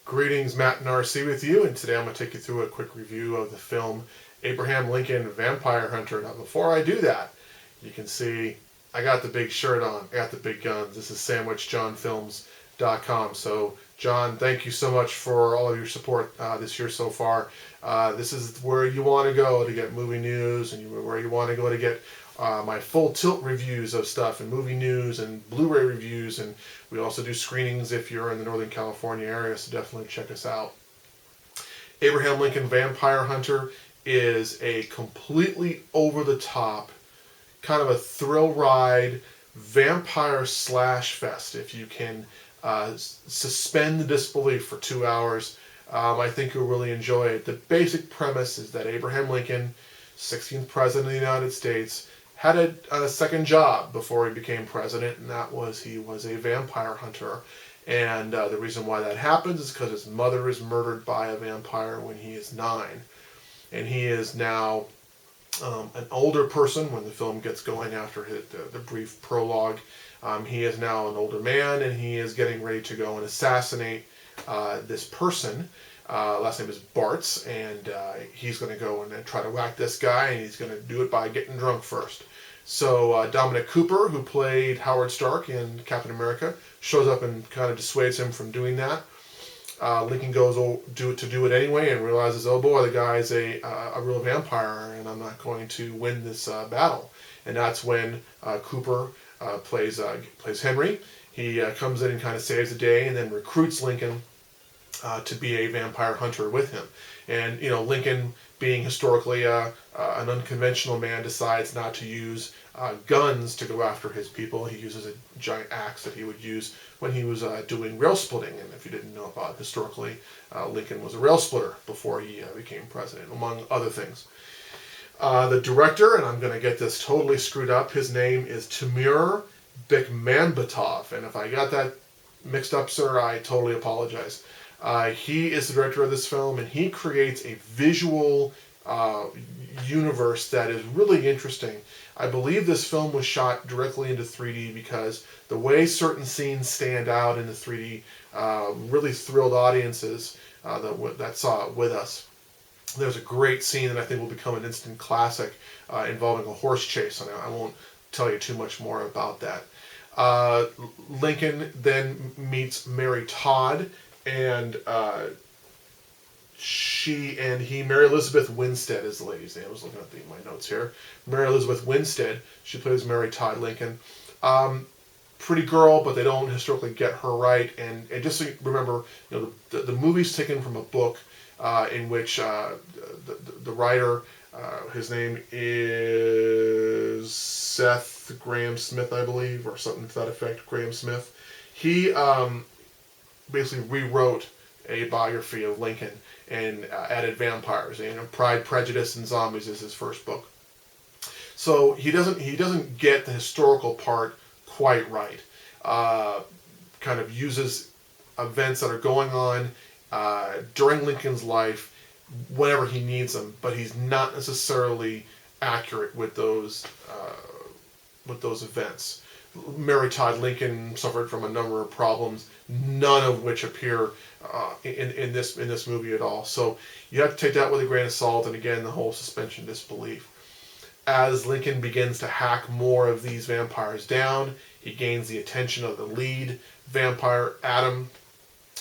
Greetings, Matt and RC with you, and today I'm going to take you through a quick review of the film Abraham Lincoln Vampire Hunter. Now, before I do that, you can see I got the big shirt on, I got the big guns. This is sandwichjohnfilms.com. So, John, thank you so much for all of your support this year so far. This is where you want to go to get movie news, and where you want to go to get my full tilt reviews of stuff and movie news and Blu-ray reviews, and we also do screenings if you're in the Northern California area, so definitely check us out. Abraham Lincoln Vampire Hunter is a completely over-the-top, kind of a thrill ride, vampire slash fest. If you can suspend the disbelief for 2 hours, I think you'll really enjoy it. The basic premise is that Abraham Lincoln, 16th President of the United States, had a second job before he became president, and that was he was a vampire hunter. And the reason why that happens is because his mother is murdered by a vampire when he is 9. And he is now an older person when the film gets going after the brief prologue. He is now an older man, and he is getting ready to go and assassinate this person. Last name is Bartz, and he's going to go and try to whack this guy, and he's going to do it by getting drunk first. So Dominic Cooper, who played Howard Stark in Captain America, shows up and kind of dissuades him from doing that. Lincoln goes to do it anyway and realizes, oh boy, the guy's a real vampire, and I'm not going to win this battle. And that's when Cooper plays Henry. He comes in and kind of saves the day, and then recruits Lincoln to be a vampire hunter with him. And Lincoln, being historically an unconventional man, decides not to use guns to go after his people. He uses a giant axe that he would use when he was doing rail splitting. And if you didn't know about it, historically, Lincoln was a rail splitter before he became president, among other things. The director, and I'm going to get this totally screwed up, his name is Timur Bekmambetov. And if I got that mixed up, sir, I totally apologize. He is the director of this film, and he creates a visual universe that is really interesting. I believe this film was shot directly into 3D because the way certain scenes stand out in the 3D really thrilled audiences that saw it with us. There's a great scene that I think will become an instant classic involving a horse chase, and I won't tell you too much more about that. Lincoln then meets Mary Todd, and Mary Elizabeth Winstead is the lady's name. I was looking at my notes here. Mary Elizabeth Winstead, she plays Mary Todd Lincoln. Pretty girl, but they don't historically get her right. And just so you remember, the movie's taken from a book in which the writer, his name is Seth Graham Smith, I believe, or something to that effect, Graham Smith. He basically rewrote a biography of Lincoln and added vampires. Pride, Prejudice, and Zombies is his first book. So he doesn't get the historical part quite right. Kind of uses events that are going on during Lincoln's life whenever he needs them, but he's not necessarily accurate with those events. Mary Todd Lincoln suffered from a number of problems, none of which appear in this movie at all. So you have to take that with a grain of salt, and again, the whole suspension of disbelief. As Lincoln begins to hack more of these vampires down, he gains the attention of the lead vampire, Adam,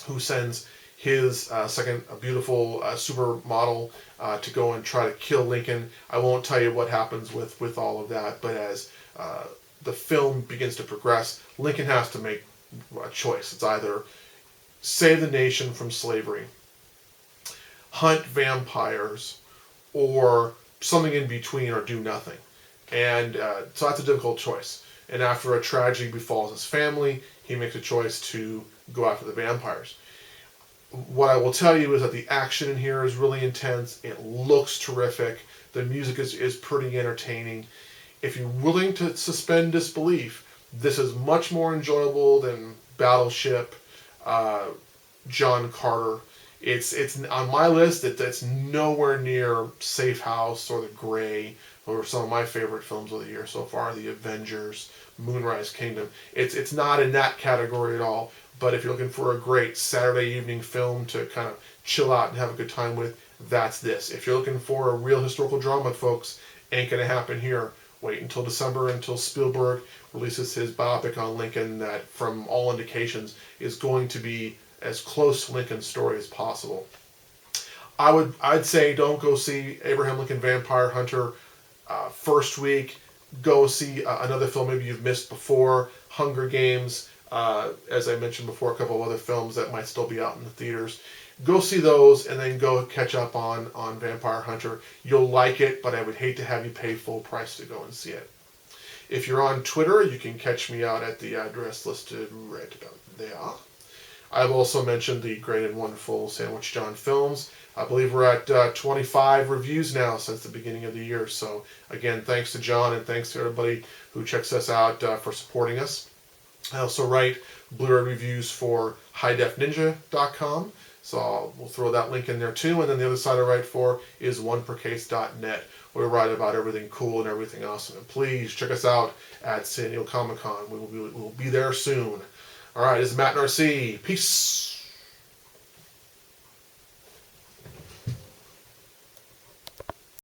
who sends his beautiful supermodel to go and try to kill Lincoln. I won't tell you what happens with all of that, but as the film begins to progress, Lincoln has to make a choice. It's either save the nation from slavery, hunt vampires, or something in between, or do nothing. And so that's a difficult choice. And after a tragedy befalls his family, he makes a choice to go after the vampires. What I will tell you is that the action in here is really intense. It looks terrific. The music is pretty entertaining. If you're willing to suspend disbelief, this is much more enjoyable than Battleship, John Carter. It's on my list. It's nowhere near Safe House or The Gray or some of my favorite films of the year so far, The Avengers, Moonrise Kingdom. It's not in that category at all, but if you're looking for a great Saturday evening film to kind of chill out and have a good time with, that's this. If you're looking for a real historical drama, folks, ain't gonna happen here. Wait until December, until Spielberg releases his biopic on Lincoln that, from all indications, is going to be as close to Lincoln's story as possible. I'd say don't go see Abraham Lincoln Vampire Hunter first week. Go see another film maybe you've missed before, Hunger Games. As I mentioned before, a couple of other films that might still be out in the theaters. Go see those and then go catch up on Vampire Hunter. You'll like it, but I would hate to have you pay full price to go and see it. If you're on Twitter, you can catch me out at the address listed right about there. I've also mentioned the Great and Wonderful Sandwich John Films. I believe we're at 25 reviews now since the beginning of the year. So again, thanks to John and thanks to everybody who checks us out for supporting us. I also write Blu-ray reviews for highdefninja.com. So we'll throw that link in there too. And then the other side I write for is onepercase.net, where we write about everything cool and everything awesome. And please check us out at San Diego Comic-Con. We'll be there soon. All right, this is Matt Narcy. Peace.